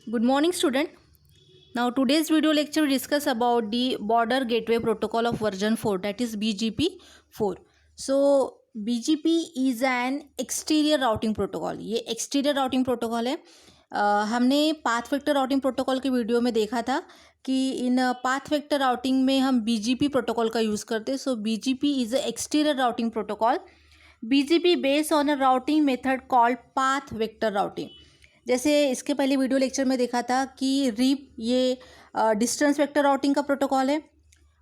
Good morning, student. Now, today's video lecture will discuss about the Border Gateway Protocol of version 4, that is BGP 4. So, BGP is an exterior routing protocol. ये exterior routing protocol है. हमने path vector routing protocol के video में देखा था कि इन path vector routing में हम BGP प्रोटोकॉल का यूज़ करते हैं. So BGP is a exterior routing protocol. BGP based on a routing method called path vector routing. जैसे इसके पहले वीडियो लेक्चर में देखा था कि रीप ये डिस्टेंस वेक्टर राउटिंग का प्रोटोकॉल है.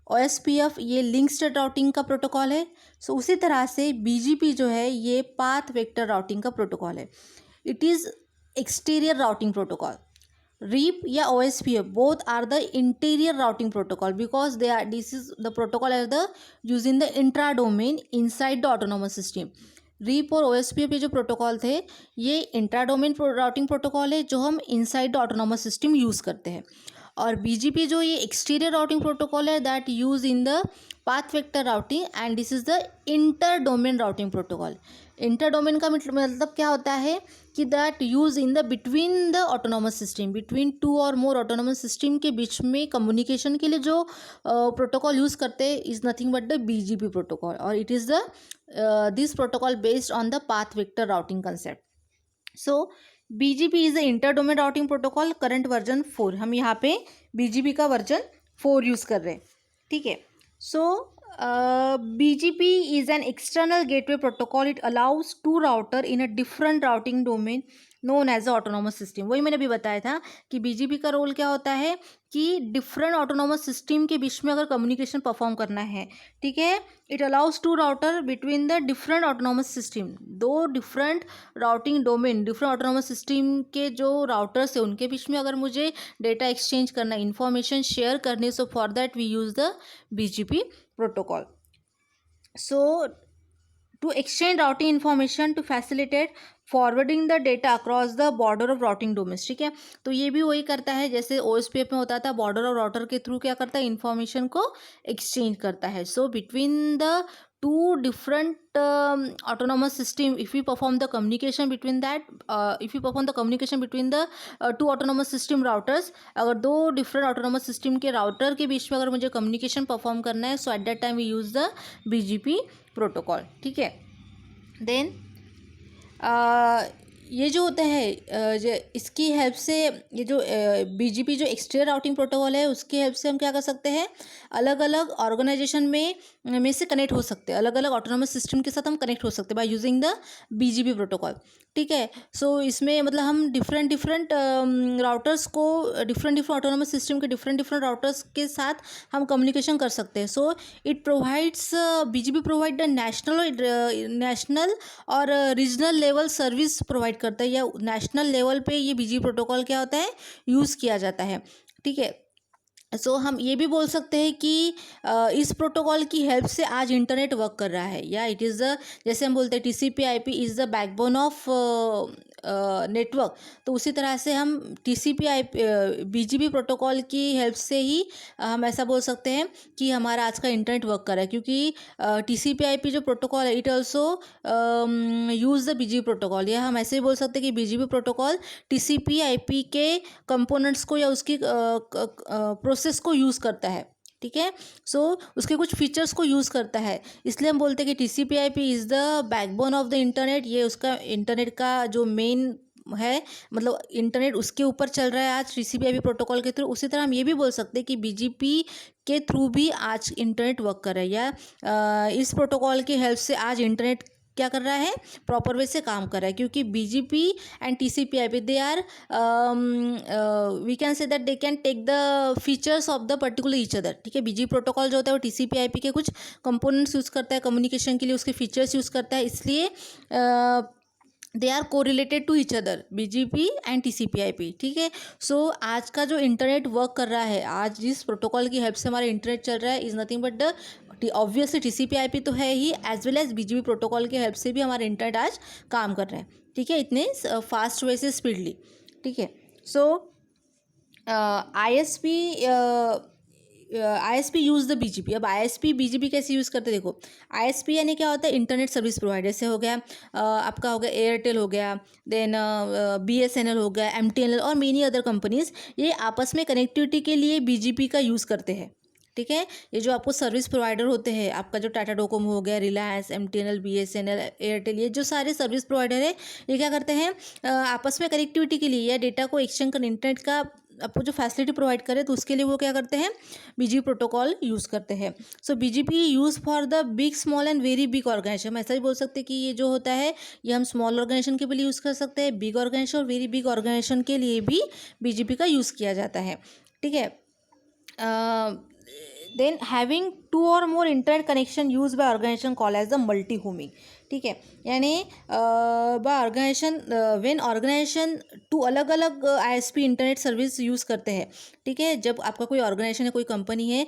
OSPF ये लिंक स्टेट राउटिंग का प्रोटोकॉल है. सो उसी तरह से BGP जो है ये पाथ वेक्टर राउटिंग का प्रोटोकॉल है. It is exterior routing protocol. REAP या OSPF both are the interior routing protocol because this is the protocol as the used in the intra domain inside the autonomous system. REAP और OSPF ये जो protocol थे ये intra domain routing protocol है जो हम inside the autonomous system use करते हैं. और BGP जो ये एक्सटीरियर राउटिंग प्रोटोकॉल है that use in the path vector routing and this is the inter domain routing protocol. Inter domain का मतलब क्या होता है कि that use in the between the autonomous system, between two और मोर ऑटोनोमस सिस्टम के बीच में कम्युनिकेशन के लिए जो प्रोटोकॉल यूज़ करते हैं is nothing but the BGP protocol. और it is the this protocol based on the path vector routing concept. So BGP is the inter domain routing protocol. Current version 4. हम यहाँ पे BGP का version 4 use कर रहे हैं. ठीक है. सो BGP is an external gateway protocol. It allows two router in a different routing domain known as the autonomous system. वही मैंने अभी बताया था कि BGP का रोल क्या होता है कि डिफरेंट ऑटोनोमस सिस्टम के बीच में अगर कम्युनिकेशन परफॉर्म करना है, ठीक है, it allows to router between the different autonomous system. दो different routing domain, different autonomous system के जो राउटर्स है उनके बीच में अगर मुझे डेटा एक्सचेंज करना, इंफॉर्मेशन शेयर करने, so for that we use the BGP protocol. So to exchange routing information to facilitate forwarding the data across the border of routing domains. ठीक है. तो ये भी वही करता है जैसे OSPF में होता था. बॉर्डर ऑफ राउटर के थ्रू क्या करता है, इन्फॉर्मेशन को एक्सचेंज करता है. So between the two different autonomous system, if we perform the communication between that, if we perform the communication between the two autonomous system routers, अगर दो different autonomous system के router के बीच में अगर मुझे communication perform करना है, so at that time we use the BGP protocol. ठीक है. then ये जो होता है इसकी हेल्प से ये जो BGP जो एक्सटीरियर राउटिंग प्रोटोकॉल है उसकी हेल्प से हम क्या कर सकते हैं, अलग अलग ऑर्गेनाइजेशन में से कनेक्ट हो सकते हैं. अलग अलग ऑटोनोमस सिस्टम के साथ हम कनेक्ट हो सकते हैं bye using the BGP protocol. ठीक है. सो इसमें मतलब हम डिफरेंट राउटर्स को डिफरेंट ऑटोनोमस सिस्टम के डिफरेंट राउटर्स के साथ हम कम्युनिकेशन कर सकते हैं. So it provides BGP provide the national और रीजनल लेवल सर्विस प्रोवाइड करता है, या नेशनल लेवल पे ये BGP प्रोटोकॉल क्या होता है, यूज़ किया जाता है. ठीक है. सो हम ये भी बोल सकते हैं कि इस प्रोटोकॉल की हेल्प से आज इंटरनेट वर्क कर रहा है. या इट इज़ द, जैसे हम बोलते हैं TCP/IP is the backbone of network. तो उसी तरह से हम TCP/IP BGP प्रोटोकॉल की हेल्प से ही हम ऐसा बोल सकते हैं कि हमारा आज का इंटरनेट वर्क कर रहा है. क्योंकि TCP/IP जो प्रोटोकॉल है it also use the BGP protocol. या हम ऐसे ही बोल सकते हैं कि BGP प्रोटोकॉल TCP/IP के कंपोनेंट्स को या उसकी प्रोसेस को यूज़ करता है. ठीक है. सो उसके कुछ फीचर्स को यूज़ करता है. इसलिए हम बोलते हैं कि TCP/IP is the backbone of the internet. ये उसका इंटरनेट का जो मेन है, मतलब इंटरनेट उसके ऊपर चल रहा है आज TCP/IP प्रोटोकॉल के थ्रू. उसी तरह हम ये भी बोल सकते हैं कि BGP के थ्रू भी आज इंटरनेट वर्क कर रहा है, या इस प्रोटोकॉल की हेल्प से आज इंटरनेट क्या कर रहा है, प्रॉपर वे से काम कर रहा है. क्योंकि BGP and TCP/IP they are we can say that they can take the features of the particular each other. ठीक है. BGP प्रोटोकॉल जो होता है वो TCP/IP के कुछ कंपोनेंट्स यूज़ करता है कम्युनिकेशन के लिए, उसके फीचर्स यूज़ करता है. इसलिए they are correlated to each other, BGP and TCP/IP. ठीक है. सो आज का जो इंटरनेट वर्क कर रहा है, आज जिस प्रोटोकॉल की हेल्प से हमारा इंटरनेट चल रहा है is nothing but the obviously TCP/IP तो है ही, as well as BGP protocol की हेल्प से भी हमारा इंटरनेट आज काम कर रहा है. ठीक है. इतने फास्ट वे से स्पीडली. ठीक है. सो ISP ISP use the BGP। अब ISP BGP कैसे यूज़ करते हैं, देखो ISP यानी क्या होता है, इंटरनेट सर्विस प्रोवाइडर। जैसे हो गया आपका हो गया एयरटेल हो गया, देन BSNL हो गया, MTNL और मेनी अदर कंपनीज, ये आपस में कनेक्टिविटी के लिए BGP का यूज़ करते हैं। ठीक है, ये जो आपको सर्विस प्रोवाइडर होते हैं, आपका जो टाटा डोकोमो हो गया, रिलायंस, MTNL, BSNL, एयरटेल, ये जो सारे सर्विस प्रोवाइडर है, ये क्या करते हैं आपस में कनेक्टिविटी के लिए या डेटा को एक्सचेंज कर इंटरनेट का आपको जो फैसिलिटी प्रोवाइड करे, तो उसके लिए वो क्या करते हैं, BGP प्रोटोकॉल यूज़ करते हैं। So BGP use for the big small and very big organization. हम ऐसा भी बोल सकते हैं कि ये जो होता है, ये हम स्मॉल ऑर्गेनाइजेशन के लिए यूज़ कर सकते हैं, बिग ऑर्गेनाइजेशन और वेरी बिग ऑर्गेनाइजेशन के लिए भी BGP का यूज़ किया जाता है। ठीक है, देन हैविंग टू और more internet connection use by organization call as the multi homing. ठीक है, यानी by organization, when organization two अलग अलग ISP इंटरनेट सर्विस यूज़ करते हैं। ठीक है, जब आपका कोई ऑर्गेनाइजेशन है, कोई कंपनी है,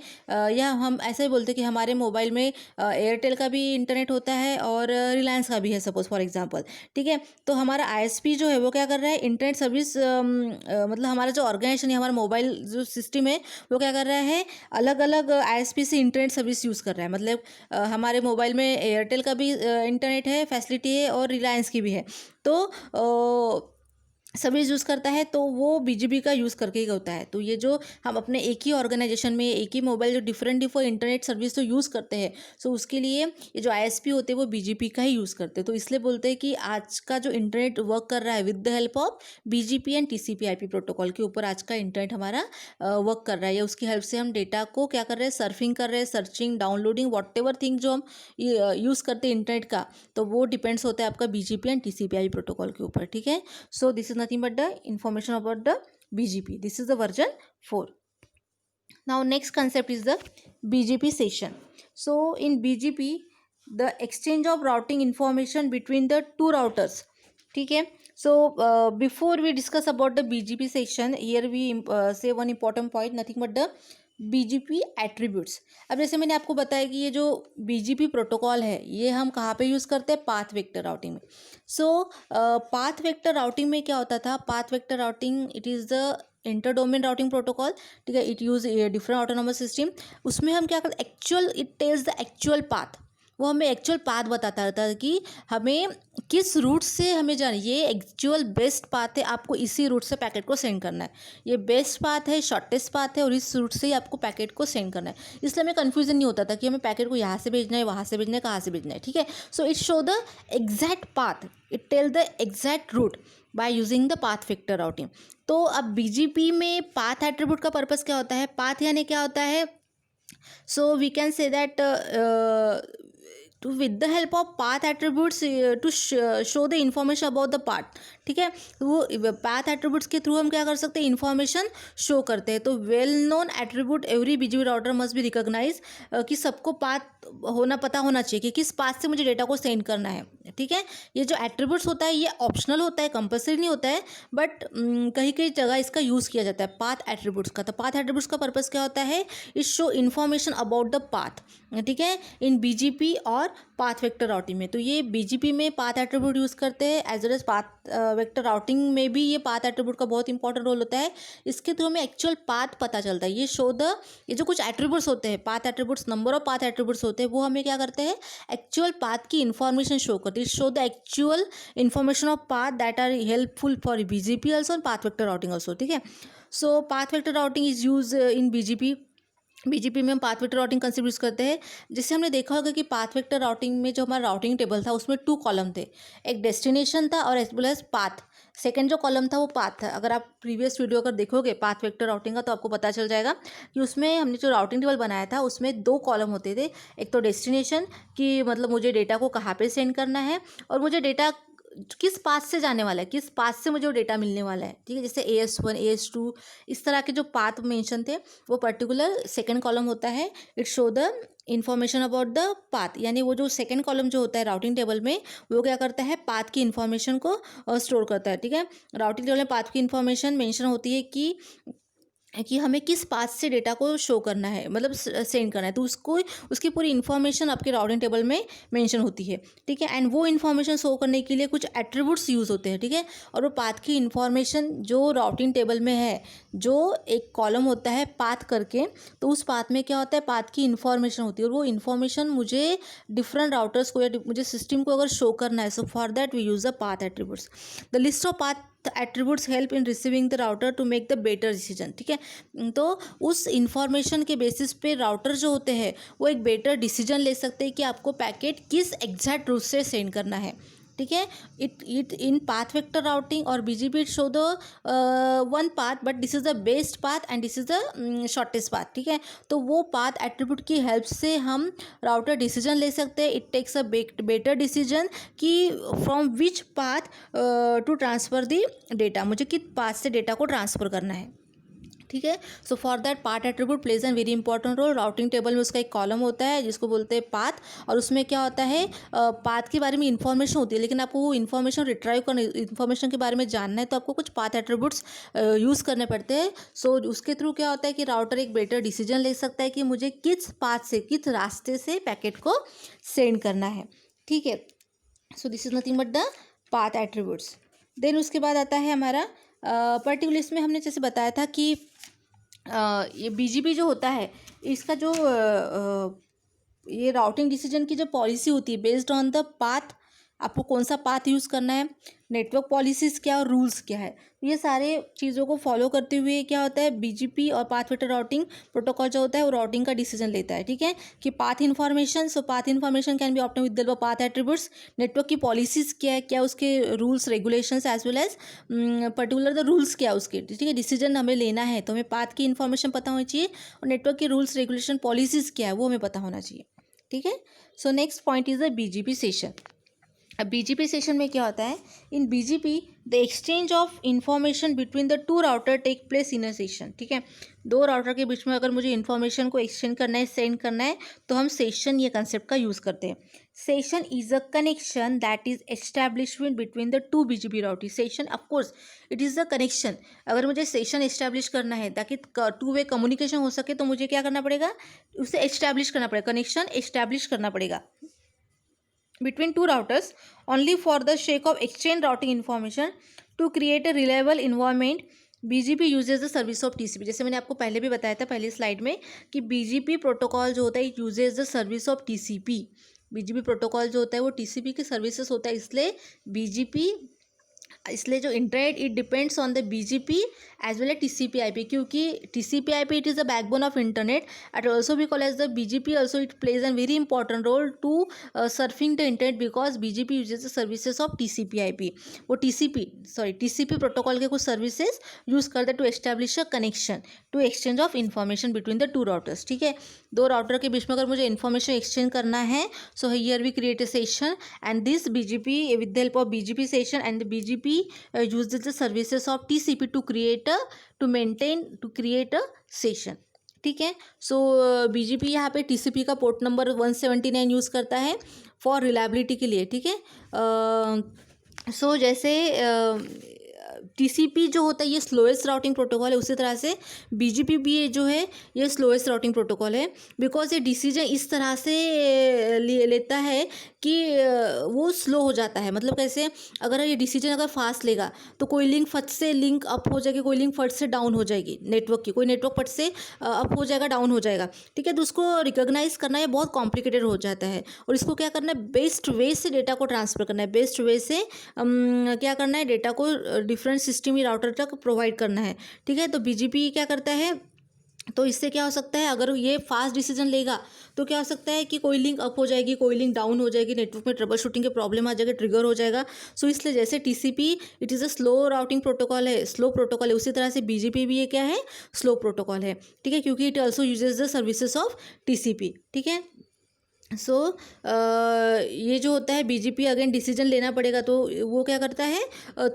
या हम ऐसा ही बोलते हैं कि हमारे मोबाइल में एयरटेल का भी इंटरनेट होता है और रिलायंस का भी है, सपोज फॉर एग्जांपल। ठीक है, तो हमारा ISP जो है वो क्या कर रहा है, इंटरनेट सर्विस मतलब हमारा जो ऑर्गेनाइजेशन है, हमारा मोबाइल जो सिस्टम है, वो क्या कर रहा है, अलग अलग ISP से इंटरनेट सर्विस यूज़ कर रहा है। मतलब हमारे मोबाइल में एयरटेल का भी इंटरनेट है, फैसिलिटी है, और रिलायंस की भी है, तो सर्विस यूज़ करता है, तो वो BGP का यूज़ करके ही होता है। तो ये जो हम अपने एक ही ऑर्गेनाइजेशन में एक ही मोबाइल जो डिफरेंट इंटरनेट सर्विस तो यूज़ करते हैं, सो उसके लिए ये जो ISP होते हैं वो BGP का ही यूज़ करते हैं। तो इसलिए बोलते हैं कि आज का जो इंटरनेट वर्क कर रहा है with the help of BGP and TCP/IP protocol के ऊपर आज का इंटरनेट हमारा वर्क कर रहा है, या उसकी हेल्प से हम डेटा को क्या कर रहे हैं, सर्फिंग कर रहे हैं, searching, downloading, what ever thing जो हम यूज़ करते हैं इंटरनेट का, तो वो डिपेंड्स होता है आपका BGP एंड TCP/IP प्रोटोकॉल के ऊपर। ठीक है, so this is nothing but the information about the BGP. This is the version 4. Now next concept is the BGP session. So in BGP, the exchange of routing information between the two routers. ठीक है, so before we discuss about the BGP section, here we say one important point, nothing but the BGP attributes. अब जैसे मैंने आपको बताया कि ये जो BGP प्रोटोकॉल है, ये हम कहाँ पे यूज़ करते हैं, पाथ वेक्टर राउटिंग में। सो पाथ वेक्टर राउटिंग में क्या होता था, path vector routing it is the inter domain routing protocol. ठीक है, it use different autonomous system. उसमें हम क्या करते, actual it tells the actual path, वो हमें एक्चुअल पाथ बताता रहता है कि हमें किस रूट से हमें जाना, ये एक्चुअल बेस्ट पाथ है, आपको इसी रूट से पैकेट को सेंड करना है, ये बेस्ट पाथ है, शॉर्टेस्ट पाथ है, और इस रूट से ही आपको पैकेट को सेंड करना है। इसलिए हमें कन्फ्यूजन नहीं होता था कि हमें पैकेट को यहाँ से भेजना है, वहाँ से भेजना है, कहाँ से भेजना है। ठीक है, so it show the exact path, it tell the exact route by using the path vector routing. तो अब BGP में पाथ एट्रीब्यूट का पर्पस क्या होता है, पाथ यानी क्या होता है, so we can say that with the help of path attributes to show the information about the path। ठीक है, वो path attributes के थ्रू हम क्या कर सकते हैं, इन्फॉर्मेशन शो करते हैं। तो well known attribute every BGP router must be recognize, कि सबको पाथ पता होना चाहिए कि किस पाथ से मुझे डेटा को सेंड करना है। ठीक है, ये जो एट्रीब्यूट्स होता है ये ऑप्शनल होता है, कंपल्सरी नहीं होता है, बट कहीं कहीं जगह इसका यूज़ किया जाता है पाथ एट्रीब्यूट्स का। तो पाथ एट्रीब्यूट्स का पर्पस क्या होता है, it show information about the path. ठीक है, इन BGP और पाथ वेक्टर राउटिंग में। तो ये BGP में पाथ एट्रीब्यूट यूज़ करते हैं, as well as path vector routing में भी ये पाथ एट्रीब्यूट का बहुत इंपॉर्टेंट रोल होता है। इसके थ्रू हमें एक्चुअल पाथ पता चलता है। ये शो द, ये जो कुछ एट्रीब्यूट्स होते हैं, path attributes, number of path attributes होते हैं, वो हमें क्या करते हैं, एक्चुअल पाथ की इन्फॉर्मेशन शो करते हैं। Show the actual information of path that are helpful for BGP also and path vector routing also. ठीक है, so path vector routing is use in BGP में हम path vector routing concept use करते हैं। जैसे हमने देखा होगा कि पाथ वेक्टर राउटिंग में जो हमारा राउटिंग टेबल था, उसमें 2 कॉलम थे, एक डेस्टिनेशन था और as well as path. Second जो कॉलम था वो पाथ था। अगर आप प्रीवियस वीडियो अगर देखोगे पाथ वेक्टर राउटिंग का, तो आपको पता चल जाएगा कि उसमें हमने जो राउटिंग टेबल बनाया था उसमें 2 कॉलम होते थे। एक तो डेस्टिनेशन, कि मतलब मुझे डेटा को कहाँ पे सेंड करना है, और मुझे डेटा किस पाथ से जाने वाला है, किस पाथ से मुझे वो डेटा मिलने वाला है। ठीक है, जैसे AS1 AS2 इस तरह के जो पाथ मेंशन थे, वो पर्टिकुलर सेकंड कॉलम होता है। It show the information about the path, यानी वो जो सेकंड कॉलम जो होता है राउटिंग टेबल में, वो क्या करता है, पाथ की इन्फॉर्मेशन को स्टोर करता है। ठीक है, राउटिंग टेबल में पाथ की इन्फॉर्मेशन मेंशन होती है कि कि हमें किस पाथ से डेटा को शो करना है, मतलब सेंड करना है, तो उसको उसकी पूरी इन्फॉर्मेशन आपके राउटिंग टेबल में मेंशन होती है, ठीक है। एंड वो इन्फॉर्मेशन शो करने के लिए कुछ एट्रीब्यूट्स यूज़ होते हैं, ठीक है। और वो पाथ की इन्फॉर्मेशन जो राउटिंग टेबल में है, जो एक कॉलम होता है पाथ करके, तो उस पाथ में क्या होता है, पाथ की इन्फॉर्मेशन होती है, और वो इन्फॉर्मेशन मुझे डिफरेंट राउटर्स को या मुझे सिस्टम को अगर शो करना है, so for that we use the path attributes. The list of path attributes help in receiving the router to make the better decision, ठीक है। तो उस इंफॉर्मेशन के बेसिस पे राउटर जो होते हैं वो एक बेटर डिसीजन ले सकते हैं कि आपको पैकेट किस एग्जैक्ट रूट से सेंड करना है, ठीक है। It in path vector routing और BGP it show the one path, but this is the best path and this is the shortest path, ठीक है। तो वो पाथ एट्रीब्यूट की हेल्प से हम राउटर डिसीजन ले सकते हैं। It takes a better decision कि from which path to transfer the data, मुझे किस पाथ से डेटा को ट्रांसफ़र करना है, ठीक है। So for that path attribute plays an very important role. Routing table में उसका एक कॉलम होता है जिसको बोलते हैं पाथ, और उसमें क्या होता है, पाथ के बारे में इंफॉर्मेशन होती है, लेकिन आपको वो इन्फॉर्मेशन रिट्राइव करना, इन्फॉर्मेशन के बारे में जानना है, तो आपको कुछ पाथ एट्रीब्यूट्स यूज़ करने पड़ते हैं। सो उसके थ्रू क्या होता है कि राउटर एक बेटर डिसीजन ले सकता है कि मुझे किस पाथ से, किस रास्ते से पैकेट को सेंड करना है, ठीक है। So this is nothing but the path attributes. Then उसके बाद आता है हमारा पर्टिकुलर, इसमें हमने जैसे बताया था कि ये बीजीपी जो होता है, इसका जो ये राउटिंग डिसीजन की जो पॉलिसी होती है बेस्ड ऑन द पाथ, आपको कौन सा पाथ यूज़ करना है, नेटवर्क पॉलिसीज़ क्या और रूल्स क्या है, ये सारे चीज़ों को फॉलो करते हुए क्या होता है, बीजीपी और पाथ वेक्टर राउटिंग प्रोटोकॉल जो होता है वो राउटिंग का डिसीजन लेता है, ठीक है। कि path information, so path information can be obtain with the path attributes. Network की पॉलिसीज़ क्या है, क्या उसके rules regulations as well as particular the rules क्या है उसके, ठीक है। डिसीजन हमें लेना है तो हमें पाथ की इन्फॉर्मेशन पता होनी चाहिए, और नेटवर्क के रूल्स रेगुलेशन पॉलिसीज़ क्या है वो हमें पता होना चाहिए, ठीक है। So next point is the BGP session. अब बीजीपी सेशन में क्या होता है, in BGP the exchange of information between the two router take place in a session, ठीक है। दो राउटर के बीच में अगर मुझे इन्फॉर्मेशन को एक्सचेंज करना है, सेंड करना है, तो हम सेशन ये कंसेप्ट का यूज़ करते हैं। Session is a connection that is establishment between the two BGP router. Session of course it is the connection. अगर मुझे सेशन एस्टैब्लिश करना है ताकि टू वे कम्युनिकेशन हो सके, तो मुझे क्या करना पड़ेगा, उसे एस्टैब्लिश करना पड़ेगा, कनेक्शन एस्टैब्लिश करना पड़ेगा between two routers only for the sake of exchange routing information to create a reliable environment. BGP uses the service of TCP। जैसे मैंने आपको पहले भी बताया था पहली स्लाइड में कि BGP प्रोटोकॉल जो होता है it uses the service of TCP। BGP protocol जो होता है वो TCP के सर्विसेज होता है, इसलिए जो internet it depends on the BGP as well as TCP IP, क्योंकि TCP IP it is the backbone of internet and also भी call as the BGP also it plays an very important role to surfing the internet because BGP uses the services of TCP IP. वो TCP protocol के कुछ services use करते हैं to establish a connection to exchange of information between the to routers, ठीक है। दो router के बीच में अगर मुझे इन्फॉर्मेशन एक्सचेंज करना है, so here we create a session and this BGP with the help of BGP session and BGP uses the services of TCP to create a session, ठीक है। सो बीजीपी यहाँ पे टीसीपी का पोर्ट नंबर 179 यूज़ करता है for reliability के लिए, ठीक है। सो जैसे टीसीपी जो होता है ये स्लोएस्ट राउटिंग प्रोटोकॉल है, उसी तरह से बीजीपी भी जो है ये स्लोएस्ट राउटिंग प्रोटोकॉल है, बिकॉज ये डिसीजन इस तरह से लेता है कि वो स्लो हो जाता है। मतलब कैसे, अगर ये डिसीजन अगर फास्ट लेगा तो कोई लिंक फट से लिंक अप हो जाएगी, कोई लिंक फट से डाउन हो जाएगी, नेटवर्क की कोई नेटवर्क फट से अप हो जाएगा, डाउन हो जाएगा, ठीक है। तो उसको रिकॉग्नाइज करना ये बहुत कॉम्प्लिकेटेड हो जाता है, और इसको क्या करना है, बेस्ट वे से डेटा को ट्रांसफ़र करना है, बेस्ट वे से क्या करना है, डेटा को डिफरेंट सिस्टम या राउटर तक प्रोवाइड करना है, ठीक है। तो बीजीपी क्या करता है, तो इससे क्या हो सकता है, अगर ये फास्ट डिसीजन लेगा तो क्या हो सकता है कि कोई लिंक अप हो जाएगी, कोई लिंक डाउन हो जाएगी, नेटवर्क में ट्रबल शूटिंग के प्रॉब्लम आ जाएगा, ट्रिगर हो जाएगा। सो इसलिए जैसे TCP it is a slow routing protocol है, स्लो प्रोटोकॉल है, उसी तरह से बीजीपी भी ये क्या है, स्लो प्रोटोकॉल है, ठीक है, क्योंकि it also usage the services of TCP, ठीक है। सो ये जो होता है बीजीपी अगेन डिसीजन लेना पड़ेगा, तो वो क्या करता है,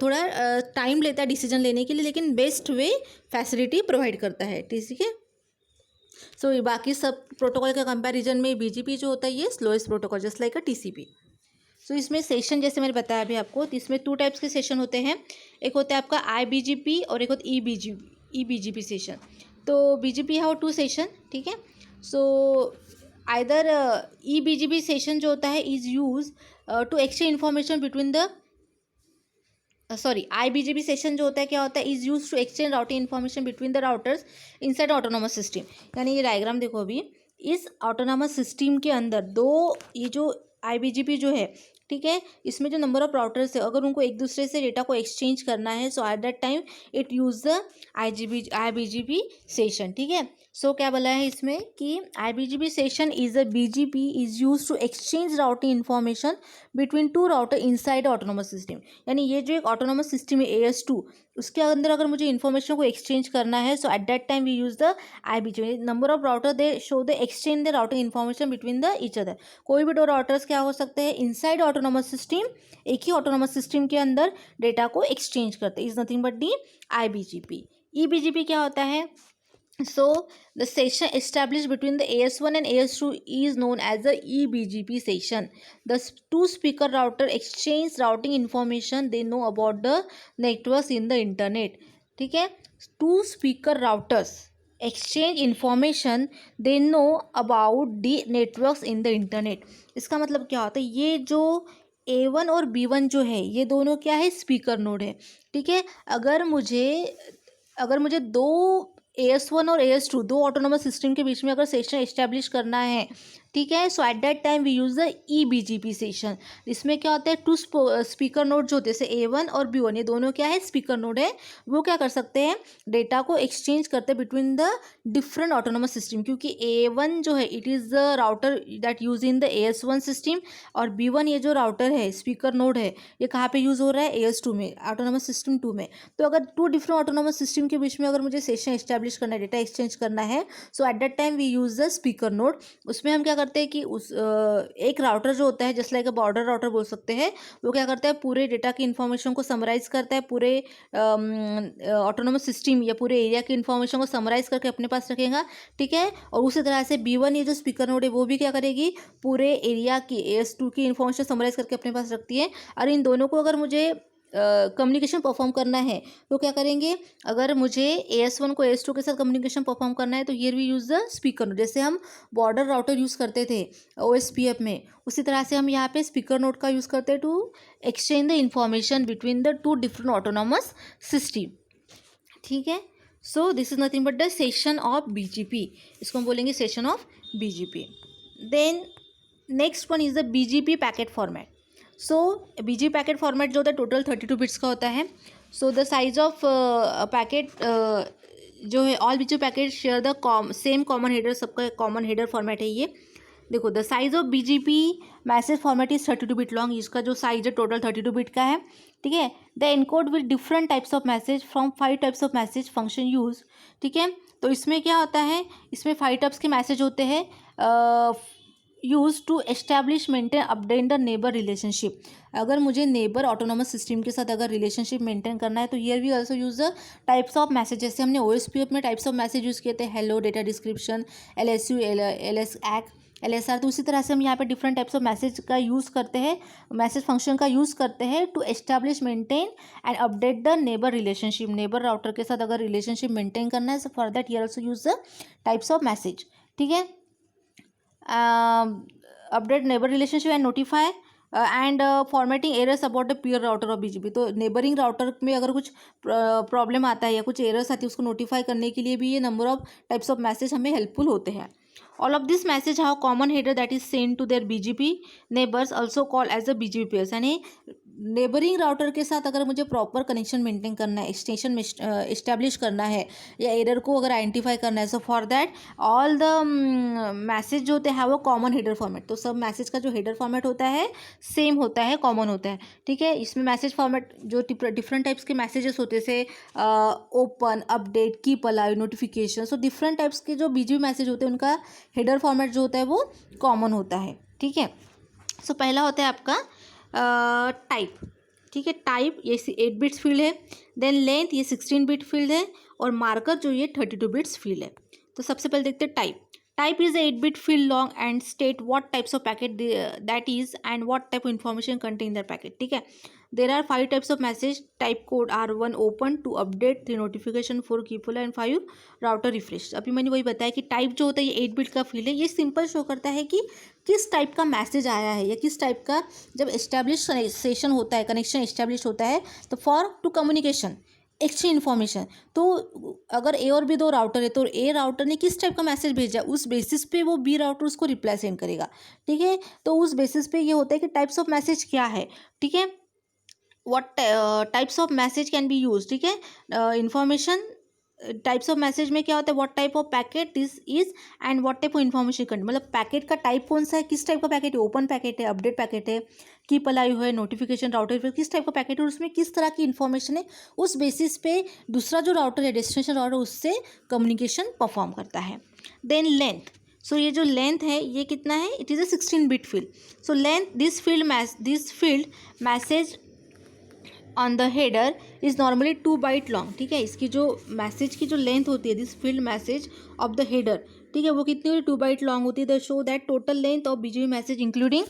थोड़ा टाइम लेता है डिसीजन लेने के लिए, लेकिन बेस्ट वे फैसिलिटी प्रोवाइड करता है, ठीक है। सो बाकी सब प्रोटोकॉल के कंपैरिजन में बीजीपी जो होता है ये slowest protocol just like a TCP. So इसमें सेशन जैसे मैंने बताया अभी आपको, तो इसमें 2 टाइप्स के सेशन होते हैं, एक होता है आपका IBGP और एक होता है EBGP सेशन। तो बीजीपी हैव टू सेशन, ठीक है। सो आइदर EBGP सेशन जो होता है is use to exchange information between the IBGP session जो होता है क्या होता है, is use to exchange routing information between the routers inside autonomous system. यानी ये डायग्राम देखो अभी, इस ऑटोनोमस सिस्टम के अंदर दो, ये जो IBGP जो है, ठीक है, इसमें जो नंबर ऑफ राउटर्स है, अगर उनको एक दूसरे से डेटा को एक्सचेंज करना है, so at that time it use the IBGP session, ठीक है। सो क्या बोला है इसमें कि IBGP session is a BGP is use to exchange routing information between two router inside autonomous system. यानी ये जो एक ऑटोनोमस सिस्टम है AS2, उसके अंदर अगर मुझे इन्फॉर्मेशन को एक्सचेंज करना है, so at that time we use the IBGP number of router, they show the exchange the routing information between the each other. कोई भी दो राउटर्स क्या हो सकते हैं इनसाइड ऑटोनोमस सिस्टम, एक ही ऑटोनोमस सिस्टम के अंदर डेटा को एक्सचेंज करते हैं, is nothing but the IBGP। EBGP क्या होता है, so the session established between the AS1 and AS2 is known as the EBGP session. The two speaker router exchange routing information they know about the networks in the internet, ठीक है। two speaker routers exchange information they know about the networks in the internet। इसका मतलब क्या होता है, ये जो A1 और B1 जो है ये दोनों क्या है, स्पीकर नोड है, ठीक है। अगर मुझे दो AS1 और AS2 दो ऑटोनोमस सिस्टम के बीच में अगर सेशन एस्टेब्लिश करना है, ठीक है, so at that time we use the EBGP session. इसमें क्या होता है, टू स्पीकर नोड जो होते हैं, जैसे A1 और B1, ये दोनों क्या है, स्पीकर नोड है, वो क्या कर सकते हैं, डेटा को एक्सचेंज करते हैं between the different autonomous system. क्योंकि A1 जो है it is the router that use in the AS1 system, और B1 ये जो राउटर है, स्पीकर नोड है, ये कहाँ पे यूज़ हो रहा है, AS2 में, ऑटोनोमस सिस्टम 2 में। तो अगर टू डिफरेंट ऑटोनोमस सिस्टम के बीच में अगर मुझे सेशन एस्टेब्लिश करना है, डेटा एक्सचेंज करना है, so at that time we use the speaker node. उसमें हम क्या करते हैं कि उस एक राउटर जो होता है, जस्ट लाइक अ बॉर्डर राउटर बोल सकते हैं, वो क्या करता है, पूरे डेटा की इन्फॉर्मेशन को समराइज करता है, पूरे ऑटोनोमस सिस्टम या पूरे एरिया की इन्फॉर्मेशन को समराइज करके अपने पास रखेगा, ठीक है। और उसी तरह से B1 ये जो स्पीकर नोड है वो भी क्या करेगी, पूरे एरिया की AS2 की इन्फॉर्मेशन समराइज करके अपने पास रखती है। और इन दोनों को अगर मुझे कम्युनिकेशन परफॉर्म करना है तो क्या करेंगे, अगर मुझे AS1 को AS2 के साथ कम्युनिकेशन परफॉर्म करना है तो here we use the speaker node. जैसे हम बॉर्डर राउटर यूज़ करते थे OSPF में, उसी तरह से हम यहाँ पे स्पीकर नोड का यूज़ करते हैं to exchange the information between the two different autonomous system, ठीक है। So this is nothing but the session of BGP, इसको हम बोलेंगे session of BGP। Then next one is the BGP packet format. So BGP packet format जो होता है total 32 bits का होता है। So the size of packet जो है, all BGP packet share the same common header, सबका कॉमन हेडर फॉर्मेट है ये। देखो the size of BGP message format is 32 bit long, इसका जो साइज है टोटल 32 बिट का है, ठीक है। The encode with different types of message from 5 types of message function use, ठीक है। तो इसमें क्या होता है, इसमें 5 टाइप्स के मैसेज होते हैं use to establish maintain update the neighbour relationship. अगर मुझे नेबर ऑटोनोमस सिस्टम के साथ अगर रिलेशनशिप मेंटेन करना है तो here we also use the types of message. जैसे हमने OSPF में टाइप्स ऑफ मैसेज यूज़ किए थे, hello, data description, LSU, LSAC, LSR, तो उसी तरह से हम यहाँ पे डिफरेंट टाइप्स ऑफ मैसेज का यूज़ करते हैं, मैसेज फंक्शन का यूज़ करते हैं to establish maintain and update the neighbour relationship. Neighbour router के साथ अगर रिलेशनशिप मेंटेन करना है, so for that here also use the types of message, ठीक है। Update neighbour relationship and notify and formatting errors about the peer router of BGP। तो neighbouring router में अगर कुछ प्रॉब्लम आता है या कुछ एरर्स आती है, उसको नोटिफाई करने के लिए भी ये number of types of message हमें हेल्पफुल होते हैं। All of this message have common header that is send to their BGP neighbours, also called as the BGP peers. यानी नेबरिंग राउटर के साथ अगर मुझे प्रॉपर कनेक्शन मेंटेन करना है, एक्सटेंशन में इस्टेब्लिश करना है, या एरर को अगर आइडेंटिफाई करना है, so for that all the message जो होते हैं वो कॉमन हेडर फॉर्मेट। तो सब मैसेज का जो हेडर फॉर्मेट होता है सेम होता है, कॉमन होता है, ठीक है। इसमें मैसेज फॉर्मेट जो डिफरेंट टाइप्स के मैसेजेस होते हैं, जैसे open, update, keep alive, notification, so different types के जो BGP मैसेज होते हैं उनका हेडर फॉर्मेट जो होता है वो कॉमन होता है, ठीक है। सो पहला होता है आपका टाइप, ठीक है। टाइप ये 8 बिट्स फील्ड है, देन लेंथ ये 16 बिट फील्ड है, और मार्कर जो ये 32 बिट्स फील्ड है। तो सबसे पहले देखते हैं type. Type is 8 bit field long and state what types of packet that is and what type of information contain that packet, ठीक है। There are 5 types of message type code R1 open two update 3 notification 4 keep and 5 router refresh. अभी मैंने वही बताया कि type जो होता है ये 8 बिट का फील्ड है, ये सिंपल शो करता है कि किस टाइप का मैसेज आया है या किस टाइप का जब एस्टैब्लिश सेशन होता है, कनेक्शन एस्टैब्लिश होता है तो for to communication exchange information. तो अगर ए और बी दो राउटर है तो ए राउटर ने किस टाइप का मैसेज भेजा उस बेसिस पे वो बी राउटर उसको रिप्लाई सेंड करेगा। ठीक है, तो उस बेसिस पे ये होता है कि टाइप्स ऑफ मैसेज क्या है। ठीक है, what types of message can be use. ठीक है, इंफॉर्मेशन टाइप्स ऑफ मैसेज में क्या होता है, what type of packet this is and what type of information content, मतलब पैकेट का टाइप कौन सा है, किस टाइप का पैकेट है, ओपन पैकेट है, अपडेट पैकेट है, कीप अलाइव है, नोटिफिकेशन राउटर, किस टाइप का पैकेट है और उसमें किस तरह की इन्फॉर्मेशन है, उस बेसिस पे दूसरा जो राउटर है डेस्टिनेशन राउटर उससे कम्युनिकेशन परफॉर्म करता है। देन लेंथ, सो ये जो लेंथ है ये कितना है, it is a 16 bit field. So length this field message on the header is normally 2 byte long. ठीक है, इसकी जो मैसेज की जो लेंथ होती है this field message of the header, ठीक है, वो कितनी होती है, 2 बाइट लॉन्ग होती है। The show that total length of BGP message including,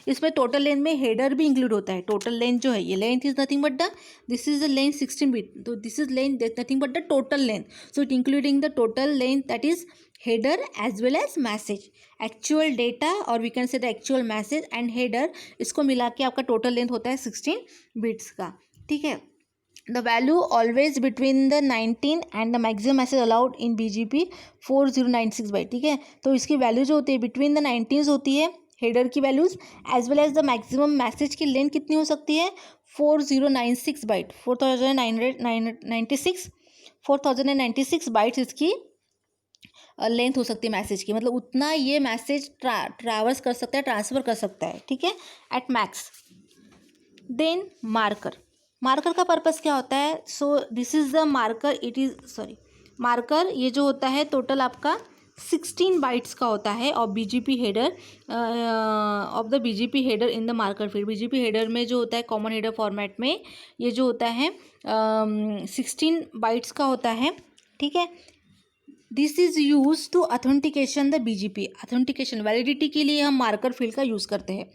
इसमें टोटल लेंथ में हेडर भी इंक्लूड होता है। टोटल लेंथ जो है ये length is nothing but the this is the length 16 bit, तो this is length nothing but the total length, so it including the total length that is header as well as message, actual data और we can say the actual message and header, इसको मिला के आपका total length होता है 16 bits का। ठीक है, the value always between the 19 and the maximum message allowed in BGP 4096 byte. ठीक है, तो इसकी वैल्यू जो होती है बिटवीन द 19 होती है हेडर की values as well as the maximum message की लेंथ कितनी हो सकती है 4096 बाइट, 4096 बाइट्स इसकी लेंथ हो सकती है मैसेज की, मतलब उतना ये मैसेज ट्रैवर्स कर सकता है, ट्रांसफ़र कर सकता है। ठीक है, एट मैक्स। देन मार्कर का पर्पस क्या होता है, so this is the marker, it is marker ये जो होता है टोटल आपका 16 बाइट्स का होता है और BGP header of the BGP header in the marker field. BGP header में जो होता है कॉमन हेडर फॉर्मेट में ये जो होता है 16 बाइट्स का होता है। ठीक है, this is use to authentication the BGP, authentication validity के लिए हम मार्कर फील्ड का यूज़ करते हैं।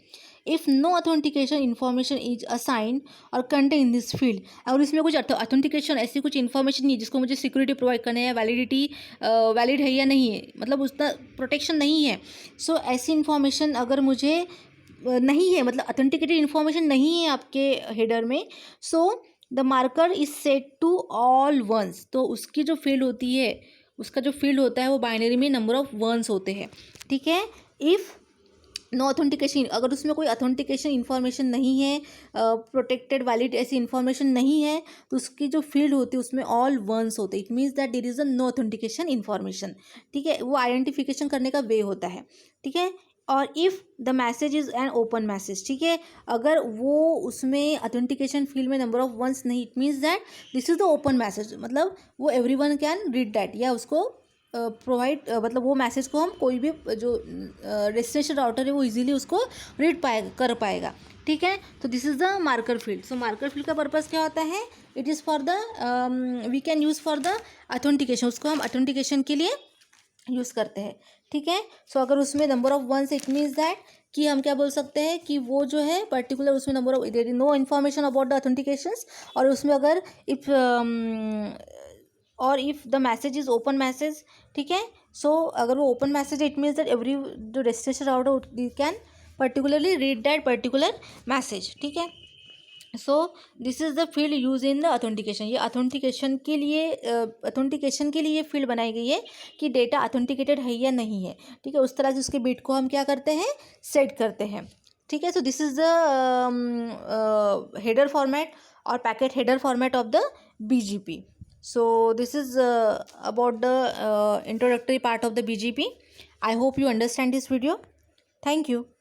If no authentication information is assign और कंटेन इन दिस फील्ड, और इसमें कुछ ऑथेंटिकेशन ऐसी कुछ इन्फॉर्मेशन नहीं है जिसको मुझे सिक्योरिटी प्रोवाइड करना है, वैलिडिटी वैलिड है या नहीं है, मतलब उसका प्रोटेक्शन नहीं है, सो ऐसी इन्फॉर्मेशन अगर मुझे नहीं है, मतलब ऑथेंटिकेटेड इन्फॉर्मेशन नहीं है आपके हेडर में, so the marker is set to all ones, तो उसकी जो फील्ड होती है उसका जो फील्ड होता है वो बाइनरी में नंबर ऑफ वंस होते हैं। ठीक है, इफ़ नो ऑथेंटिकेशन, अगर उसमें कोई ऑथेंटिकेशन इन्फॉर्मेशन नहीं है, प्रोटेक्टेड वैलिड ऐसी इन्फॉर्मेशन नहीं है, तो उसकी जो फील्ड होती है उसमें ऑल वंस होते हैं, it means that there is a no authentication information. ठीक है, वो आइडेंटिफिकेशन करने का वे होता है। ठीक है, और if the message is an open message, ठीक है, अगर वो उसमें ऑथेंटिकेशन फील्ड में नंबर ऑफ वंस नहीं, it means that this is the open message, मतलब वो एवरीवन कैन रीड दैट, या उसको प्रोवाइड मतलब वो मैसेज को हम कोई भी जो डेस्टिनेशन राउटर है वो इजीली उसको रीड कर पाएगा। ठीक है, तो this is the marker field. So marker field का पर्पस क्या होता है, it is for the we can use for the authentication, उसको हम ऑथेंटिकेशन के लिए यूज़ करते हैं। ठीक है, सो अगर उसमें number of ones, it means that कि हम क्या बोल सकते हैं कि वो जो है पर्टिकुलर उसमें number of there is no information about the authentications, और उसमें अगर इफ़ और if the message is open message, ठीक है, सो अगर वो open message it means that every जो destination router can particularly read that particular message. ठीक है, so this is the field use in the authentication, ये authentication के लिए ये फील्ड बनाई गई है कि डेटा ऑथेंटिकेटेड है या नहीं है। ठीक है, उस तरह से उसके बिट को हम क्या करते हैं, सेट करते हैं। ठीक है, so this is the header format और packet header format of the BGP. So this is about the introductory part of the BGP. I hope you understand this video. Thank you.